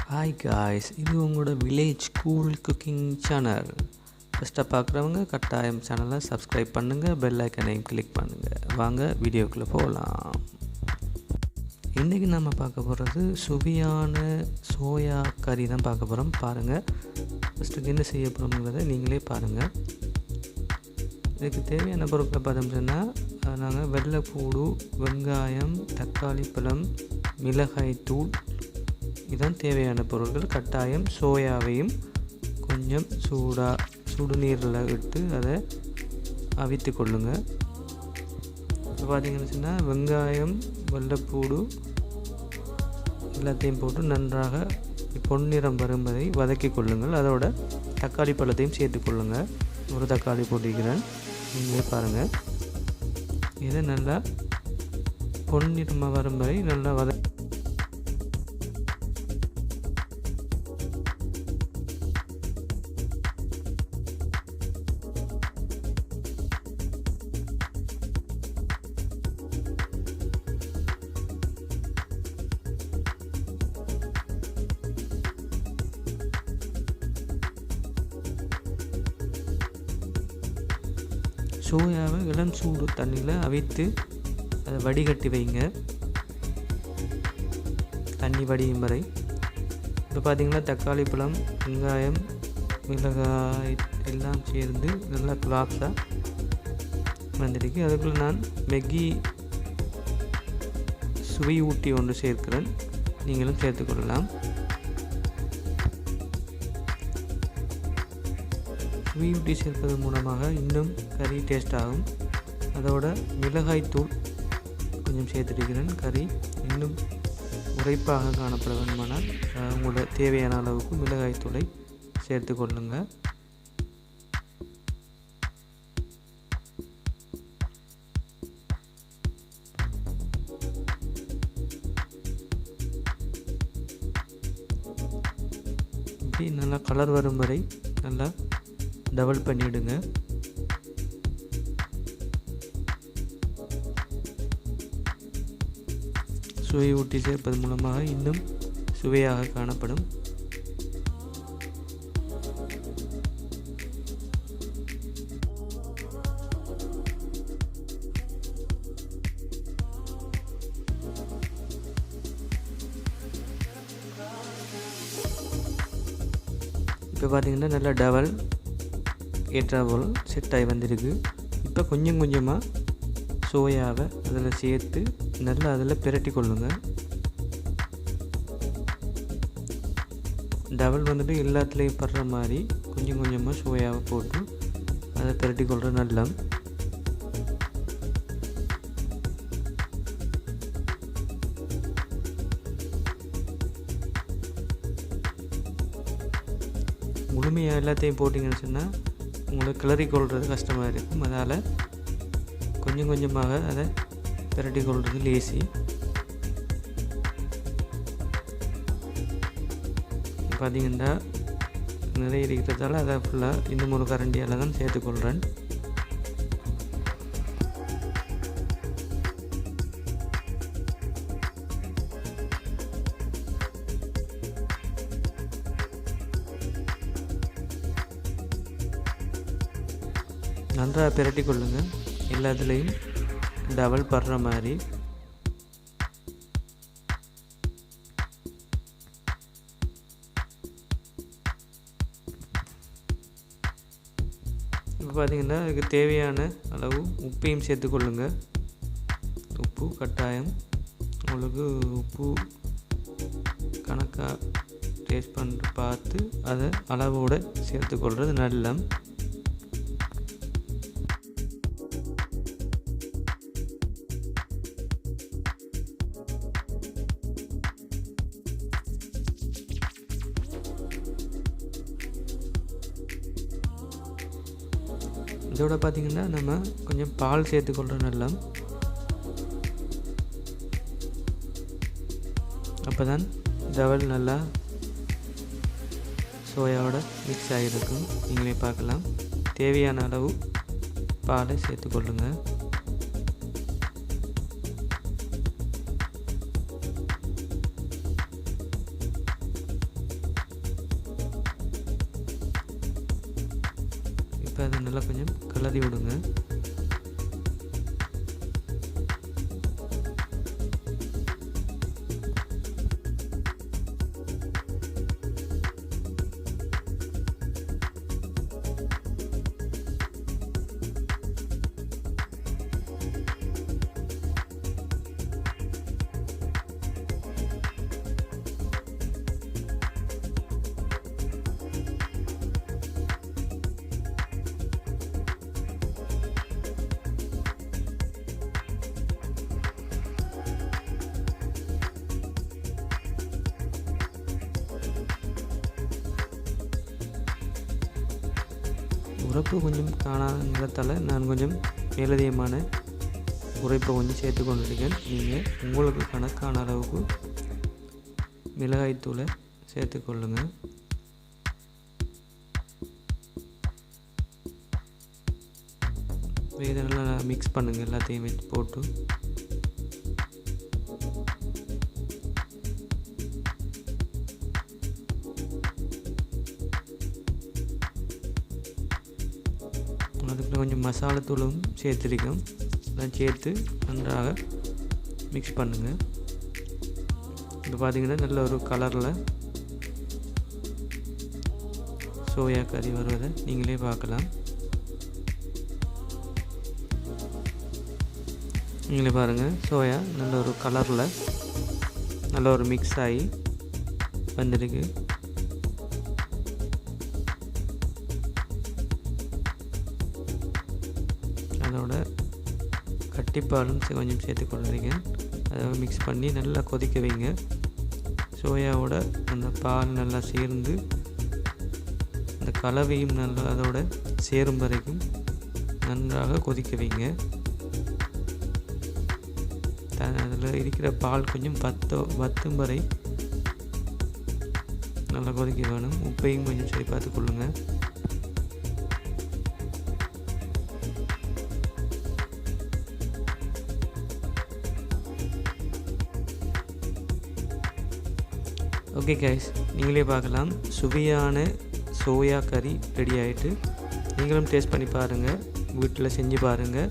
Hi guys, இது உங்களோட village cool cooking channel. ஃபஸ்ட்டாக பார்க்குறவங்க கட்டாயம் சேனலை சப்ஸ்கிரைப் பண்ணுங்கள், பெல் ஐக்கனையும் கிளிக் பண்ணுங்கள். வாங்க வீடியோக்குள்ளே போகலாம். இன்றைக்கி நம்ம பார்க்க போகிறது சுவையான சோயா கறி தான் பார்க்க போகிறோம். பாருங்கள், ஃபஸ்ட்டுக்கு என்ன செய்ய போகிறோங்கிறத நீங்களே பாருங்கள். இதுக்கு தேவையான பொருட்களை பார்த்தோம் சொன்னால் நாங்கள் வெள்ளைப்பூடு, வெங்காயம், தக்காளி பழம், மிளகாய் தூள், இதுதான் தேவையான பொருட்கள். கட்டாயம் சோயாவையும் கொஞ்சம் சுடுநீரில் விட்டு அதை அவித்து கொள்ளுங்கள். இப்போ பார்த்திங்கன்னு சொன்னால் வெங்காயம், வெள்ளைப்பூடு எல்லாத்தையும் போட்டு நன்றாக பொன்னிறம் வரும் வரை வதக்கி கொள்ளுங்கள். அதோட தக்காளி பழத்தையும் சேர்த்து கொள்ளுங்கள். ஒரு தக்காளி போட்டிருக்கிறேன், நீங்களே பாருங்கள். இதை நல்லா பொன்னிறமாக வரும் வரை நல்லா சோயாவை இளம் சூடு தண்ணியில் அவித்து அதை வடிகட்டி வைங்க, தண்ணி வடியும் வரை. இப்போ பார்த்திங்கன்னா தக்காளி பழம், வெங்காயம், மிளகாய் எல்லாம் சேர்ந்து நல்லா கிளாப்ஸாக வந்துருக்கு. அதுக்குள்ளே நான் மேகி சுவை ஊட்டி ஒன்று சேர்க்கிறேன், நீங்களும் சேர்த்துக்கொள்ளலாம். சுவை ஊட்டி சேர்ப்பதன் மூலமாக இன்னும் கறி டேஸ்ட் ஆகும். அதோட மிளகாய் தூள் கொஞ்சம் சேர்த்துருக்கிறேன். கறி இன்னும் உரைப்பாக காணப்பட வேண்டுமானால் உங்களோட தேவையான அளவுக்கு மிளகாய் தூளை சேர்த்து கொள்ளுங்கள். இப்படி நல்லா கலர் வரும் வரை நல்லா டபுள் பண்ணிவிடுங்க. சுவை ஊட்டி சேர்ப்பதன் மூலமாக இன்னும் சுவையாக காணப்படும். இப்போ பார்த்தீங்கன்னா நல்லா டபுள் ஏற்றாவோல் செட் ஆகி வந்திருக்கு. இப்போ கொஞ்சம் கொஞ்சமாக சோயாவை அதில் சேர்த்து நல்லா அதில் பிரட்டி கொள்ளுங்கள். டபுள் வந்துட்டு எல்லாத்துலேயும் படுற மாதிரி கொஞ்சம் கொஞ்சமாக சோயாவை போட்டு அதை பிரட்டி கொள்கிற நல்லா. முழுமையாக எல்லாத்தையும் போட்டிங்கன்னு சொன்னால் உங்களுக்கு கிளறி கொள்வது கஷ்டமாக இருக்கும். அதனால் கொஞ்சம் கொஞ்சமாக அதை பிரட்டி கொள்வது லேசி. பார்த்திங்கன்னா நிறைய இருக்கிறதால அதை ஃபுல்லாக இன்னும் ஒரு கரண்டியால் தான் சேர்த்துக்கொள்கிறேன். நன்றாக பிரட்டி கொள்ளுங்கள், எல்லாத்துலேயும் டபுள் படுற மாதிரி. இப்போ பார்த்திங்கன்னா அதுக்கு தேவையான அளவு உப்பையும் சேர்த்துக்கொள்ளுங்கள். உப்பு கட்டாயம் உங்களுக்கு உப்பு கணக்காக டேஸ்ட் பண்ணி பார்த்து அதை அளவோடு சேர்த்துக்கொள்வது நல்ல. இதோட பார்த்திங்கன்னா நம்ம கொஞ்சம் பால் சேர்த்துக்கொள்கிற நல்லா. அப்போ தான் டபுள் நல்லா சோயாவோட மிக்ஸ் ஆகிருக்கும். நீங்களே பார்க்கலாம். தேவையான அளவு பாலை சேர்த்துக்கொள்ளுங்கள். இப்போ அதை நல்லா கொஞ்சம் கிளறி விடுங்க. உரைப்பு கொஞ்சம் காணாததால் நான் கொஞ்சம் மேலதிகமான உரைப்பை கொஞ்சம் சேர்த்து கொண்டிருக்கேன். நீங்கள் உங்களுக்கு கணக்கான அளவுக்கு மிளகாய்த்தூளை சேர்த்துக்கொள்ளுங்கள். இதை நல்லா மிக்ஸ் பண்ணுங்கள். எல்லாத்தையும் வச்சு போட்டு அதுக்குள்ள கொஞ்சம் மசாலாத்தூளும் சேர்த்துருக்கோம். அதெல்லாம் சேர்த்து நன்றாக மிக்ஸ் பண்ணுங்கள். இப்போ பார்த்திங்கன்னா நல்ல ஒரு கலரில் சோயா கறி வருவதை நீங்களே பார்க்கலாம். நீங்களே பாருங்கள், சோயா நல்ல ஒரு கலரில் நல்ல ஒரு மிக்ஸ் ஆகி வந்துருக்கு. அதோட கட்டிப்பாலும் கொஞ்சம் சேர்த்து கொள்ளுறீங்க. அதை மிக்ஸ் பண்ணி நல்லா கொதிக்க வைங்க. சோயாவோட அந்த பால் நல்லா சேர்ந்து அந்த கலவையும் நல்லா அதோட சேரும் வரைக்கும் நன்றாக கொதிக்க வைங்க. அதில் இருக்கிற பால் கொஞ்சம் வத்தும் வரை நல்லா கொதிக்க வேணும். உப்பையும் கொஞ்சம் சரி பார்த்து கொள்ளுங்கள். ஓகே கைஸ், நீங்களே பார்க்கலாம், சுவையான சோயா கறி ரெடி ஆகிட்டு. நீங்களும் டேஸ்ட் பண்ணி பாருங்கள், வீட்டில் செஞ்சு பாருங்கள்.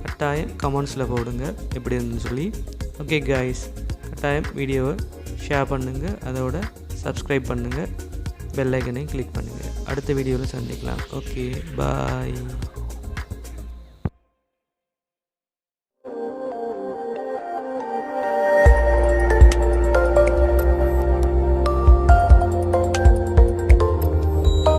கட்டாயம் கமெண்ட்ஸில் போடுங்க எப்படி இருந்துன்னு சொல்லி. ஓகே கைஸ், கட்டாயம் வீடியோவை ஷேர் பண்ணுங்கள், அதோட சப்ஸ்கிரைப் பண்ணுங்கள், பெல் ஐக்கனையும் கிளிக் பண்ணுங்கள். அடுத்த வீடியோவில் சந்திக்கலாம். ஓகே, பாய்.